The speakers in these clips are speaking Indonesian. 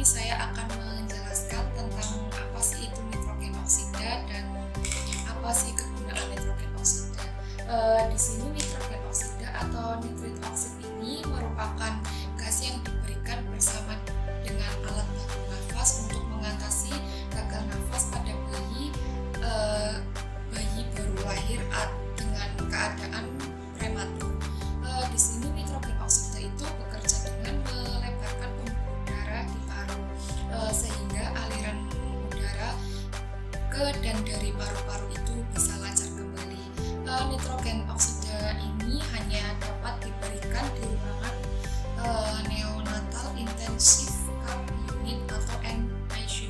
saya akan menjelaskan tentang apa sih itu nitrogen oksida dan apa sih kegunaan nitrogen oksida. Di sini nitrogen oksida atau nitrit oksid ini merupakan gas yang diberikan bersama dengan alat bantu nafas untuk mengatasi gagal nafas pada bayi baru lahir dengan keadaan prematur. Di sini nitrogen oksida itu bekerja dengan melebarkan pembuluh darah di paru sehingga aliran udara ke dan dari paru-paru itu bisa lancar kembali. Nitrogen oksida ini hanya dapat diberikan di ruangan neonatal intensive care unit atau NICU.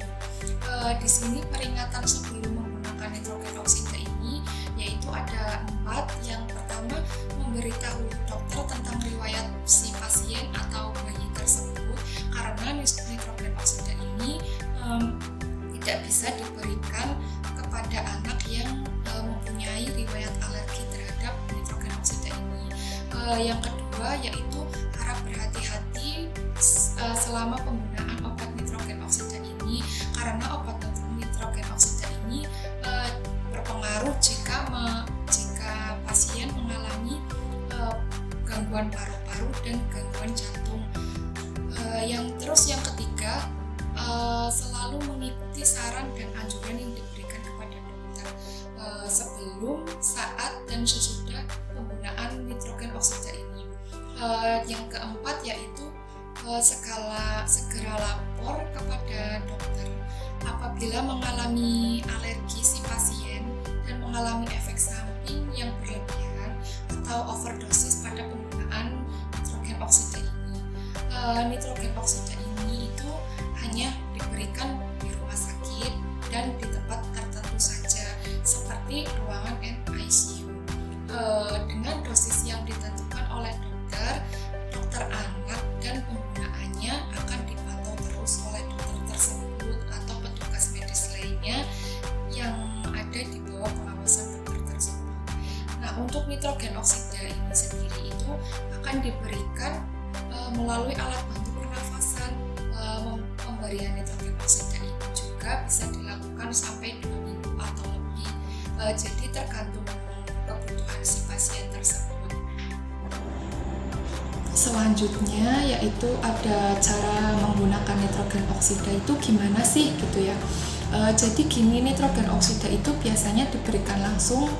Di sini peringatan sebelum menggunakan nitrogen oksida ini yaitu ada 4. Yang pertama, memberitahu dokter tentang riwayat si pasien atau bayi tersebut, karena nitrogen oksida ini tidak bisa diberikan kepada anak yang mempunyai riwayat alergi terhadap nitrogen oksida ini. Yang kedua yaitu harap berhati-hati selama penggunaan obat nitrogen oksida ini, karena obat nitrogen oksida ini berpengaruh jika pasien mengalami gangguan paru-paru dan gangguan jantung. Yang ketiga, selalu mengikuti saran dan anjuran yang diberikan kepada dokter sebelum, saat, dan sesudah penggunaan nitrogen oksida ini. Yang keempat yaitu segera lapor kepada dokter apabila mengalami alergi si pasien dan mengalami efek samping yang berlebihan atau overdosis pada penggunaan nitrogen oksida ini. Nitrogen oksida ini itu hanya diberikan di rumah sakit dan di tempat tertentu saja seperti ruangan NICU dengan dosis yang ditentukan oleh dokter anak, dan penggunaannya akan dipantau terus oleh dokter tersebut atau petugas medis lainnya yang ada di bawah pengawasan dokter tersebut. Nah, untuk nitrogen oksida ini sendiri itu akan diberikan melalui alat bantu pernafasan. Pemberian nitrogen oksida ini juga bisa dilakukan sampai 2 minggu atau lebih, jadi tergantung kebutuhan si pasien tersebut. Selanjutnya yaitu ada cara menggunakan nitrogen oksida itu gimana sih gitu ya. Jadi gini, nitrogen oksida itu biasanya diberikan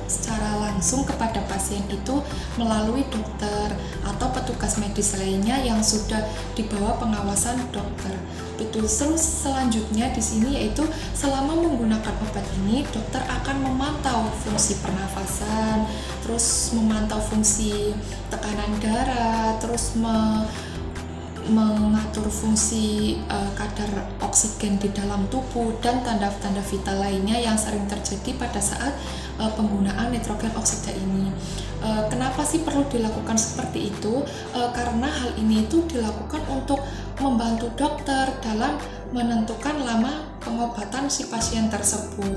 secara langsung kepada pasien itu melalui dokter atau petugas medis lainnya yang sudah di bawah pengawasan dokter. Terus selanjutnya di sini yaitu selama menggunakan obat ini dokter akan memantau fungsi pernafasan, terus memantau fungsi tekanan darah, terus mengatur fungsi kadar oksigen di dalam tubuh dan tanda-tanda vital lainnya yang sering terjadi pada saat penggunaan nitrogen oksida ini. Kenapa sih perlu dilakukan seperti itu? Karena hal ini itu dilakukan untuk membantu dokter dalam menentukan lama pengobatan si pasien tersebut.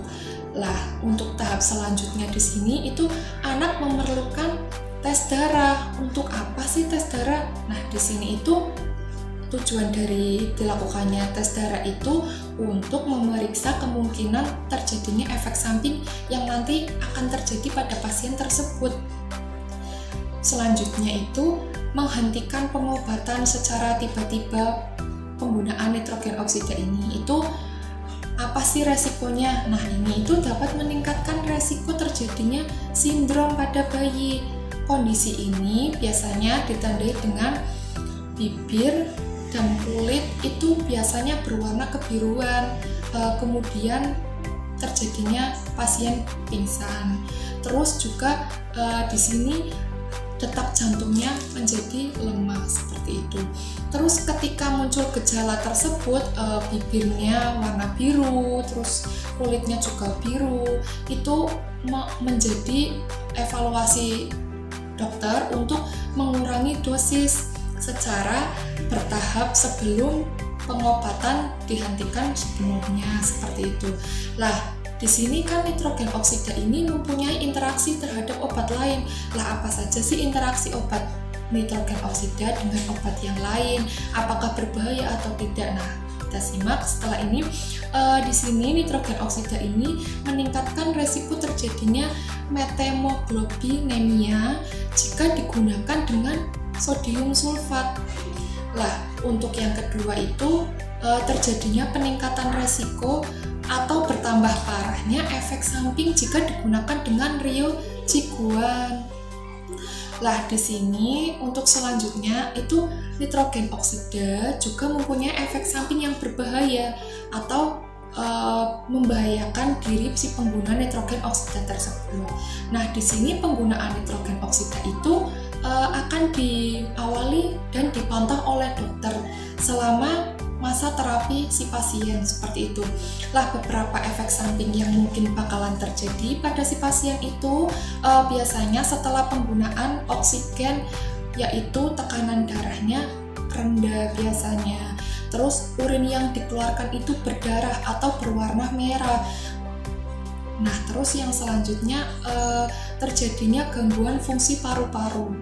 Lah, untuk tahap selanjutnya di sini itu anak memerlukan tes darah. Untuk apa sih tes darah? Nah, di sini itu tujuan dari dilakukannya tes darah itu untuk memeriksa kemungkinan terjadinya efek samping yang nanti akan terjadi pada pasien tersebut. Selanjutnya itu menghentikan pengobatan secara tiba-tiba. Penggunaan nitrogen oksida ini itu apa sih resikonya? Nah, ini itu dapat meningkatkan resiko terjadinya sindrom pada bayi. Kondisi ini biasanya ditandai dengan bibir dan kulit itu biasanya berwarna kebiruan, kemudian terjadinya pasien pingsan. Terus juga di sini detak jantungnya menjadi lemah seperti itu. Terus ketika muncul gejala tersebut, bibirnya warna biru, terus kulitnya juga biru, itu menjadi evaluasi dokter untuk mengurangi dosis secara bertahap sebelum pengobatan dihentikan sepenuhnya seperti itu. Lah, di sini kan nitrogen oksida ini mempunyai interaksi terhadap obat lain. Lah, apa saja sih interaksi obat nitrogen oksida dengan obat yang lain? Apakah berbahaya atau tidak? Nah, kita simak setelah ini. Di sini nitrogen oksida ini meningkatkan resiko terjadinya metemoglobinemia jika digunakan dengan sodium sulfat. Lah, untuk yang kedua itu terjadinya peningkatan resiko atau bertambah parahnya efek samping jika digunakan dengan riojiguan. Lah, di sini untuk selanjutnya itu nitrogen oksida juga mempunyai efek samping yang berbahaya atau membahayakan diri si pengguna nitrogen oksida tersebut. Nah, di sini penggunaan nitrogen oksida itu akan diawali dan dipantau oleh dokter selama masa terapi si pasien seperti itu. Lah, beberapa efek samping yang mungkin bakalan terjadi pada si pasien itu biasanya setelah penggunaan oksigen, yaitu tekanan darahnya rendah biasanya. Terus urin yang dikeluarkan itu berdarah atau berwarna merah. Nah, terus yang selanjutnya terjadinya gangguan fungsi paru-paru.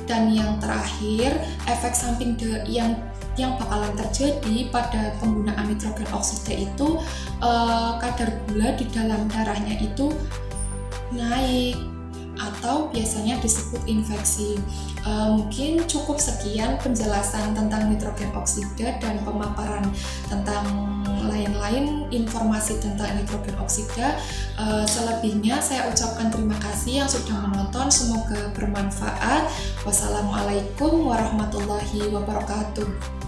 Dan yang terakhir, efek samping yang bakalan terjadi pada penggunaan nitrogen oksida itu kadar gula di dalam darahnya itu naik atau biasanya disebut infeksi. Mungkin cukup sekian penjelasan tentang nitrogen oksida dan pemaparan tentang lain-lain informasi tentang nitrogen oksida. Selebihnya saya ucapkan terima kasih yang sudah menonton, semoga bermanfaat. Wassalamualaikum warahmatullahi wabarakatuh.